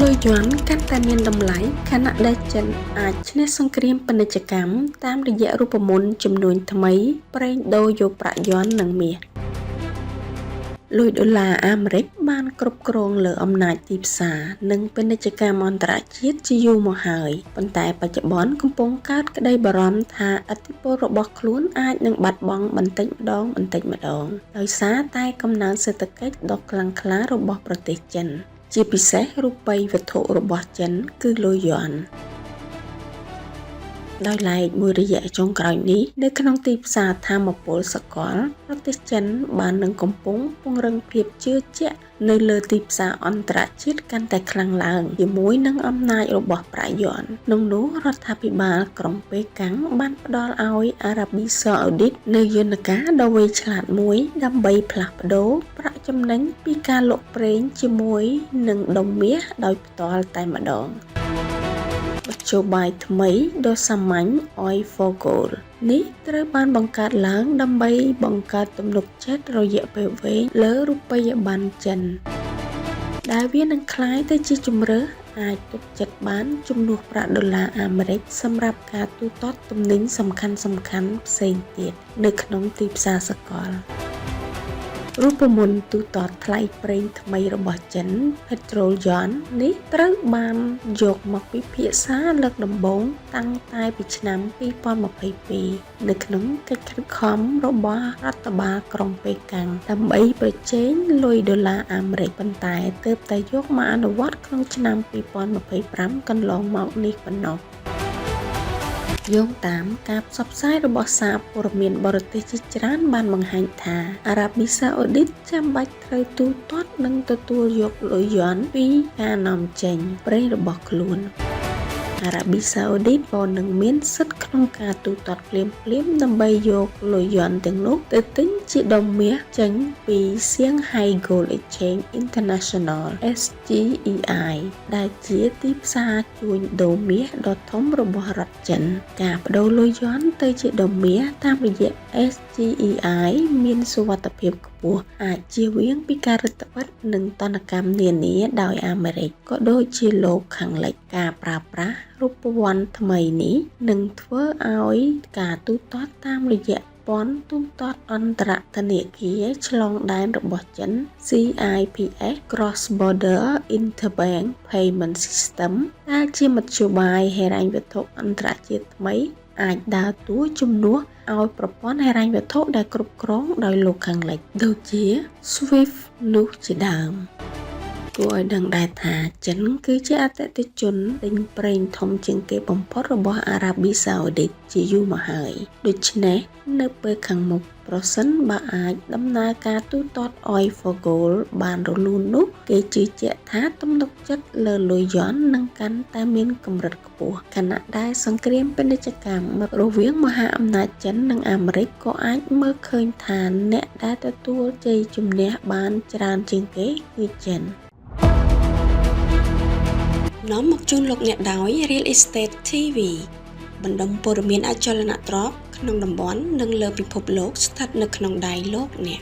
លុយយួនកាន់តែមានតម្លៃខណៈដែលចិនអាចឈ្នះសង្គ្រាមពាណិជ្ជកម្មតាមរយៈរូបមន្តចំនួនថ្មីប្រេងដូរយកប្រាក់យួននិងមាសលុយដុល្លារអាមេរិកបានគ្រប់គ្រងលើអំណាចទីផ្សារនិងពាណិជ្ជកម្មអន្តរជាតិជាយូរមកហើយប៉ុន្តែបច្ចុប្បន្នកំពុងកើតក្តីបារម្ភថាឥទ្ធិពលរបស់ខ្លួនអាចនឹងបាត់បង់បន្តិចម្ដងដោយសារតែកំណើនសេដ្ឋកិច្ចដ៏ខ្លាំងក្លារបស់ប្រទេសចិនជាពិសេសរូបិយវត្ថុរបស់ចិនគឺលុយយួនដោយឡែកមួយរយៈចុងក្រោយនេះនៅក្នុងទីផ្សារថាមពលសកលប្រទេសចិនបាននឹងកំពុងពង្រឹងភាពជឿជាក់នៅលើទីផ្សារអន្តរជាតិកាន់តែខ្លាំងឡើងជាមួយនឹងអំណាចរបស់ប្រាក់យួនក្នុងនោះរដ្ឋាភិបាលក្រុងប៉េកាំងបានផ្ដល់ឲ្យអារ៉ាប៊ីសាអូឌីតនៅយន្តការដ៏វៃឆ្លាតមួយដើម្បីផ្លាស់ប្ដូរប្រាក់ចំណេញពីការលក់ប្រេងជាមួយនឹងដុំមាសដោយផ្ទាល់តែម្ដងមធ្យោបាយថ្មីដ៏សាមញ្ញ Oil for Gold នេះត្រូវបានបង្កើតឡើងដើម្បីបង្កើតទំនុកចិត្តរយៈពេលវែងលើរូបិយប័ណ្ណចិនដែលវានឹងក្លាយទៅជាជម្រើសអាចទុកចិត្តបានជំនួសប្រាក់ដុល្លារអាមេរិកសម្រាប់ការទូទាត់ទំនិញសំខាន់ៗផ្សេងទៀតនៅក្នុងទីផ្សារសកលរូបមន្តទូទាត់ថ្លៃប្រេងថ្មីរបស់ចិន Petrol Yuan នេះត្រូវបានយកមកពិភាក្សាលើកដំបូងតាំងតែពីឆ្នាំ2022នៅក្នុងកិច្ចខិតខំរបស់រដ្ឋបាលក្រុងប៉េកាំងដើម្បីប្រជែងលុយដុល្លារអាមេរិកប៉ុន្តែទើបតែយកមកអនុវត្តក្នុងឆ្នាំ2025កន្លងមកនេះប៉ុណ្ណោះយោងតាមការផ្សព្វផ្សាយរបស់សារព័ត៌មានបរទេសជាច្រើនបានបង្ហាញថាអារ៉ាប៊ីសាអូឌីតចាំបាច់ត្រូវទូទាត់និងទទួលយកលុយយួនពីការនាំចេញប្រេងរបស់ខ្លួនអារ៉ាប៊ីសាអូឌីតក៏នឹងមានសិទ្ធិក្នុងការទូទាត់ភ្លាមៗដើម្បីយកលុយយួនទាំងនោះទៅទិញជាដុំមាសចេញពី Shanghai Gold Exchange International SGEI ដែលជាទីផ្សារជួញដូរមាសដ៏ធំរបស់រដ្ឋចិនការបដូរលុយយួនទៅជាដុំមាសតាមរយៈ SGEI មានសុវត្ថិភាពខ្ពស់អាចជៀសវាងពីការរឹតបន្តឹងនិងទណ្ឌកម្មនានាដោយអាមេរិកក៏ដូចជាលោកខាងលិចការប្រើប្រាស់រូបវ័ន្តថ្មីនេះនឹងធ្វើឲ្យការទូទាត់តាមរយៈព័ន្ធទូទាត់អន្តរធនាគារឆ្លងដែនរបស់ចិន CIPS Cross Border Interbank Payment System ដែលជាមធ្យោបាយហិរញ្ញវត្ថុអន្តរជាតិថ្មីអាចដើរតួជំនួសឲ្យប្រព័ន្ធហិរញ្ញវត្ថុដែលគ្រប់គ្រងដោយលោកខាងលិចដូចជា SWIFT នោះជាដើមគួរឲ្យដឹងដែរថាចិនគឺជាអតិថិជនទិញប្រេងធំជាងគេបំផុតរបស់អារ៉ាប៊ីសាអូឌីតជាយូរមកហើយដូច្នេះនៅពេលខាងមុខប្រសិនបើអាចដំណើរការទូទាត់ Oil for Gold បានរលូននោះគេជឿជាក់ថាទំនុកចិត្តលើលុយយួននឹងកាន់តែមានកម្រិតខ្ពស់ខណៈដែលសង្គ្រាមពាណិជ្ជកម្មរវាងមហាអំណាចចិននិងអាមេរិកក៏អាចមើលឃើញថាអ្នកដែលទទួលជ័យជំនះបានច្រើនជាងគេគឺចិននាំមកជូនលោកអ្នកដោយ Real Estate TV បណ្ដុំព័ត៌មានអចលនទ្រព្យក្នុងតំបន់និងលើពិភពលោកស្ថិតនៅក្នុងដៃលោកអ្នក